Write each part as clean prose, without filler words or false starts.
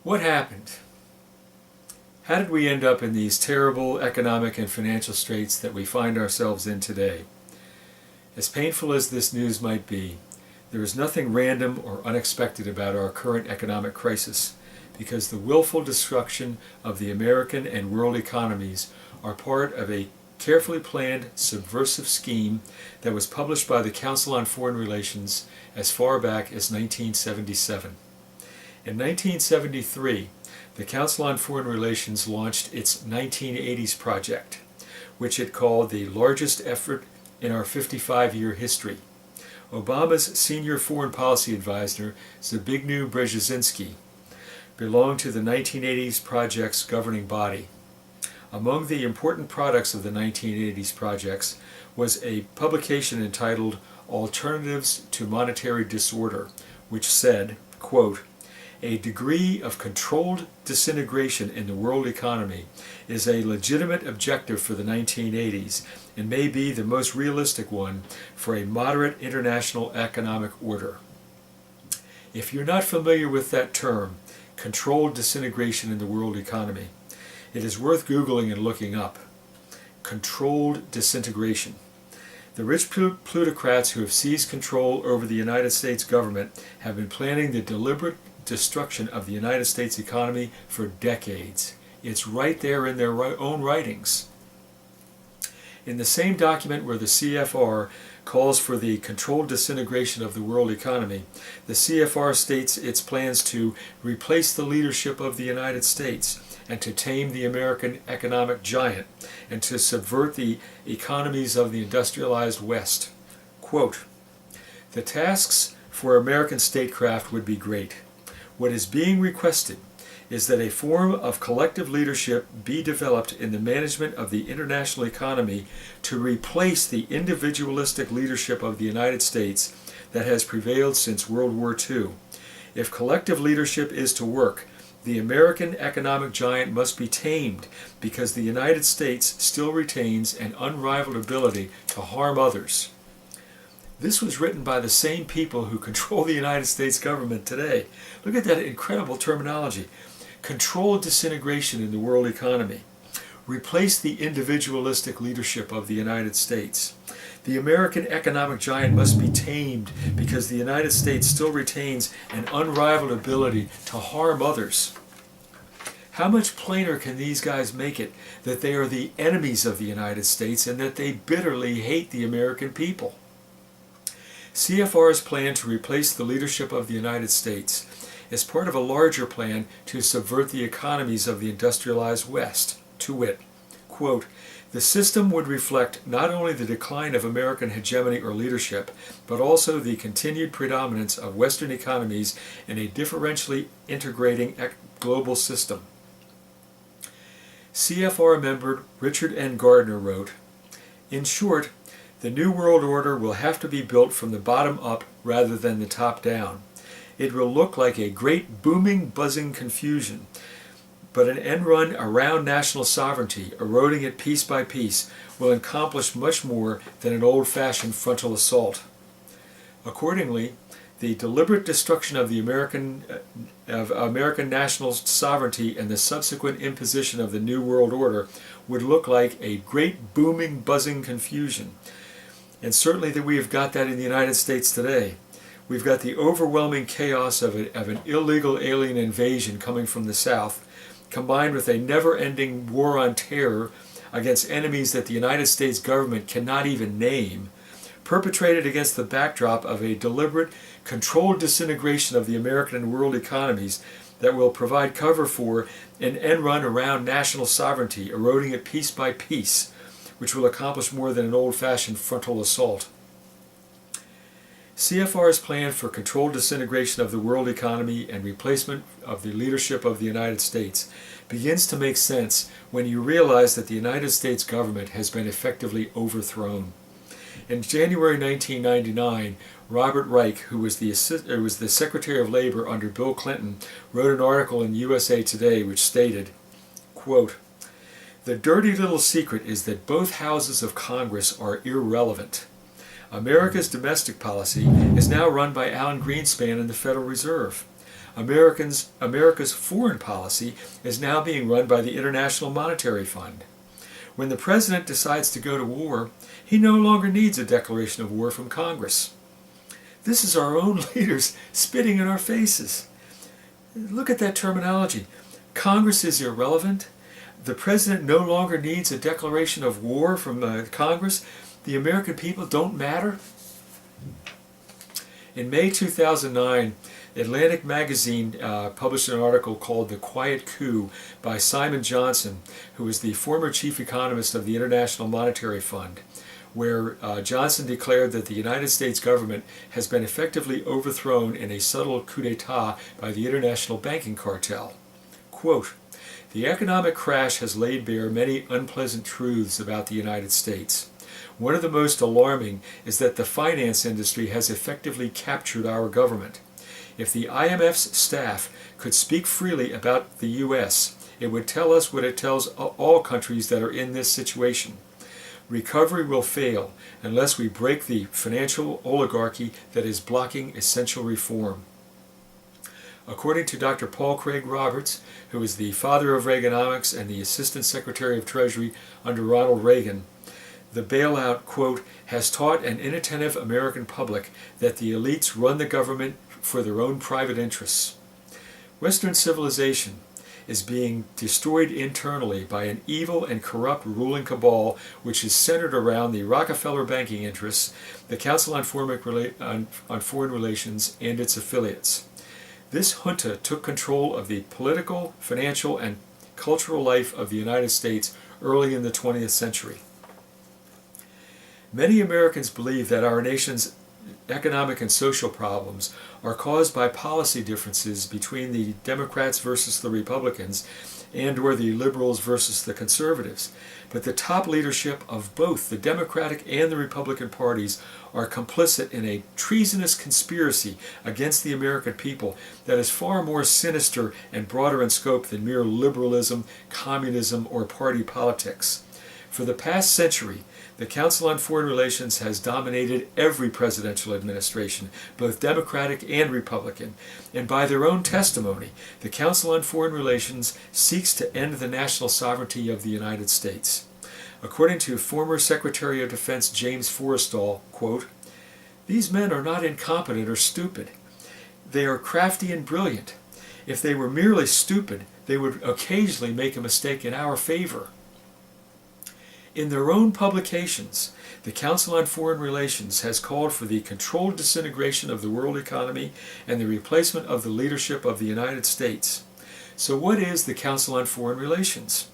What happened? How did we end up in these terrible economic and financial straits that we find ourselves in today? As painful as this news might be, there is nothing random or unexpected about our current economic crisis, because the willful destruction of the American and world economies are part of a carefully planned subversive scheme that was published by the Council on Foreign Relations as far back as 1977. In 1973, the Council on Foreign Relations launched its 1980s project, which it called the largest effort in our 55-year history. Obama's senior foreign policy advisor, Zbigniew Brzezinski, belonged to the 1980s project's governing body. Among the important products of the 1980s projects was a publication entitled Alternatives to Monetary Disorder, which said, quote, "A degree of controlled disintegration in the world economy is a legitimate objective for the 1980s and may be the most realistic one for a moderate international economic order." If you're not familiar with that term, controlled disintegration in the world economy, it is worth Googling and looking up. Controlled disintegration. The rich plutocrats who have seized control over the United States government have been planning the deliberate destruction of the United States economy for decades. It's right there in their own writings. In the same document where the CFR calls for the controlled disintegration of the world economy, the CFR states its plans to replace the leadership of the United States and to tame the American economic giant and to subvert the economies of the industrialized West. Quote, "The tasks for American statecraft would be great. What is being requested is that a form of collective leadership be developed in the management of the international economy to replace the individualistic leadership of the United States that has prevailed since World War II. If collective leadership is to work, the American economic giant must be tamed because the United States still retains an unrivaled ability to harm others." This was written by the same people who control the United States government today. Look at that incredible terminology. Controlled disintegration in the world economy. Replace the individualistic leadership of the United States. The American economic giant must be tamed because the United States still retains an unrivaled ability to harm others. How much plainer can these guys make it that they are the enemies of the United States and that they bitterly hate the American people? CFR's plan to replace the leadership of the United States is part of a larger plan to subvert the economies of the industrialized West, to wit, quote, "The system would reflect not only the decline of American hegemony or leadership, but also the continued predominance of Western economies in a differentially integrating global system." CFR member Richard N. Gardner wrote, "In short, the New World Order will have to be built from the bottom up rather than the top down. It will look like a great booming, buzzing confusion, but an end run around national sovereignty, eroding it piece by piece, will accomplish much more than an old-fashioned frontal assault." Accordingly, the deliberate destruction of the American national sovereignty and the subsequent imposition of the New World Order would look like a great booming, buzzing confusion. And certainly that we have got that in the United States today. We've got the overwhelming chaos of an illegal alien invasion coming from the South, combined with a never-ending war on terror against enemies that the United States government cannot even name, perpetrated against the backdrop of a deliberate, controlled disintegration of the American and world economies that will provide cover for an end run around national sovereignty, eroding it piece by piece, which will accomplish more than an old-fashioned frontal assault. CFR's plan for controlled disintegration of the world economy and replacement of the leadership of the United States begins to make sense when you realize that the United States government has been effectively overthrown. In January 1999, Robert Reich, who was the Secretary of Labor under Bill Clinton, wrote an article in USA Today which stated, quote, "The dirty little secret is that both houses of Congress are irrelevant. America's domestic policy is now run by Alan Greenspan and the Federal Reserve. America's foreign policy is now being run by the International Monetary Fund. When the president decides to go to war, he no longer needs a declaration of war from Congress. This is our own leaders spitting in our faces. Look at that terminology. Congress is irrelevant. The president no longer needs a declaration of war from Congress. The American people don't matter. In May 2009, Atlantic Magazine published an article called "The Quiet Coup" by Simon Johnson, who is the former chief economist of the International Monetary Fund, where Johnson declared that the United States government has been effectively overthrown in a subtle coup d'etat by the international banking cartel. Quote, "The economic crash has laid bare many unpleasant truths about the United States. One of the most alarming is that the finance industry has effectively captured our government. If the IMF's staff could speak freely about the U.S., it would tell us what it tells all countries that are in this situation. Recovery will fail unless we break the financial oligarchy that is blocking essential reform." According to Dr. Paul Craig Roberts, who is the father of Reaganomics and the Assistant Secretary of Treasury under Ronald Reagan, the bailout, quote, "has taught an inattentive American public that the elites run the government for their own private interests. Western civilization is being destroyed internally by an evil and corrupt ruling cabal which is centered around the Rockefeller banking interests, the Council on Foreign Relations, and its affiliates. This junta took control of the political, financial, and cultural life of the United States early in the 20th century. Many Americans believe that our nation's economic and social problems are caused by policy differences between the Democrats versus the Republicans and/or the liberals versus the conservatives. But the top leadership of both the Democratic and the Republican parties are complicit in a treasonous conspiracy against the American people that is far more sinister and broader in scope than mere liberalism, communism, or party politics. For the past century, the Council on Foreign Relations has dominated every presidential administration, both Democratic and Republican, and by their own testimony, the Council on Foreign Relations seeks to end the national sovereignty of the United States. According to former Secretary of Defense James Forrestal, quote, "These men are not incompetent or stupid. They are crafty and brilliant. If they were merely stupid, they would occasionally make a mistake in our favor." In their own publications, the Council on Foreign Relations has called for the controlled disintegration of the world economy and the replacement of the leadership of the United States. So what is the Council on Foreign Relations?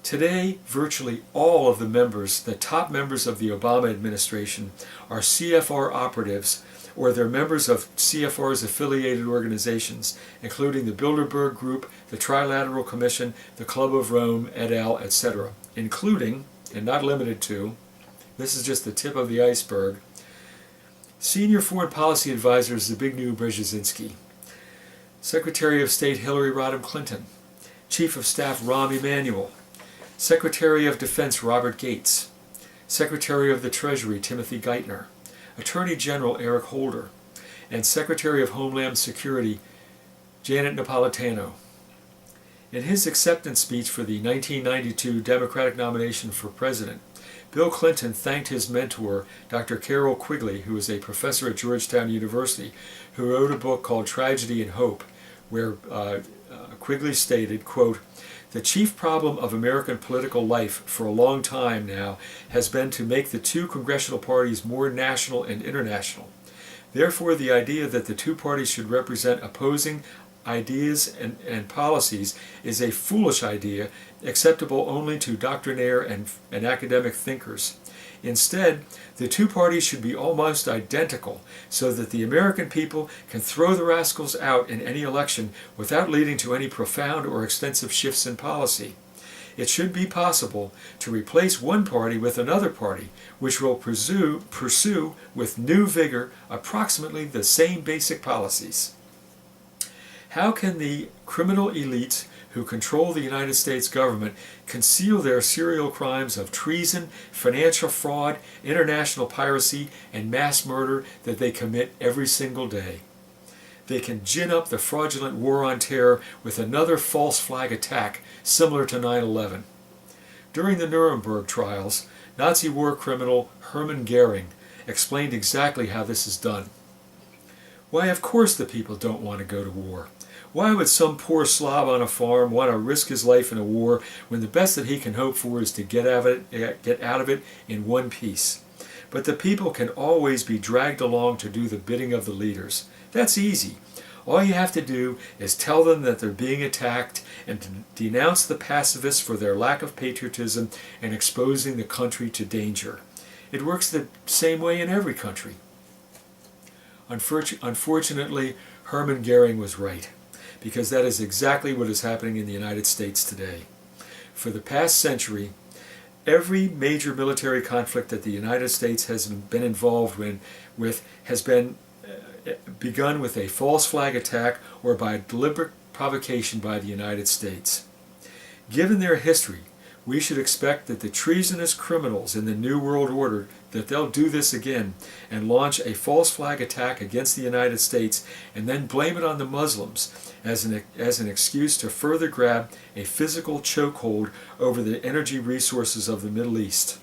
Today, virtually all of the top members of the Obama administration are CFR operatives, or they're members of CFR's affiliated organizations, including the Bilderberg Group, the Trilateral Commission, the Club of Rome, et al., etc., including, and not limited to, this is just the tip of the iceberg, Senior Foreign Policy Advisor Zbigniew Brzezinski, Secretary of State Hillary Rodham Clinton, Chief of Staff Rahm Emanuel, Secretary of Defense Robert Gates, Secretary of the Treasury Timothy Geithner, Attorney General Eric Holder, and Secretary of Homeland Security Janet Napolitano. In his acceptance speech for the 1992 Democratic nomination for president, Bill Clinton thanked his mentor, Dr. Carroll Quigley, who is a professor at Georgetown University, who wrote a book called Tragedy and Hope, where Quigley stated, quote, "The chief problem of American political life for a long time now has been to make the two congressional parties more national and international. Therefore, the idea that the two parties should represent opposing ideas and policies is a foolish idea acceptable only to doctrinaire and academic thinkers. Instead, the two parties should be almost identical so that the American people can throw the rascals out in any election without leading to any profound or extensive shifts in policy. It should be possible to replace one party with another party which will pursue with new vigor approximately the same basic policies. How can the criminal elites who control the United States government conceal their serial crimes of treason, financial fraud, international piracy, and mass murder that they commit every single day? they can gin up the fraudulent war on terror with another false flag attack similar to 9/11. During the Nuremberg trials, Nazi war criminal Hermann Goering explained exactly how this is done. Why, of course the people don't want to go to war. Why would some poor slob on a farm want to risk his life in a war when the best that he can hope for is to get out of it in one piece? But the people can always be dragged along to do the bidding of the leaders. That's easy. All you have to do is tell them that they're being attacked and to denounce the pacifists for their lack of patriotism and exposing the country to danger. It works the same way in every country. Unfortunately, Hermann Goering was right, because that is exactly what is happening in the United States today. For the past century, every major military conflict that the United States has been involved with has been begun with a false flag attack or by deliberate provocation by the United States. Given their history, we should expect that the treasonous criminals in the New World Order, that they'll do this again and launch a false flag attack against the United States and then blame it on the Muslims as an excuse to further grab a physical chokehold over the energy resources of the Middle East.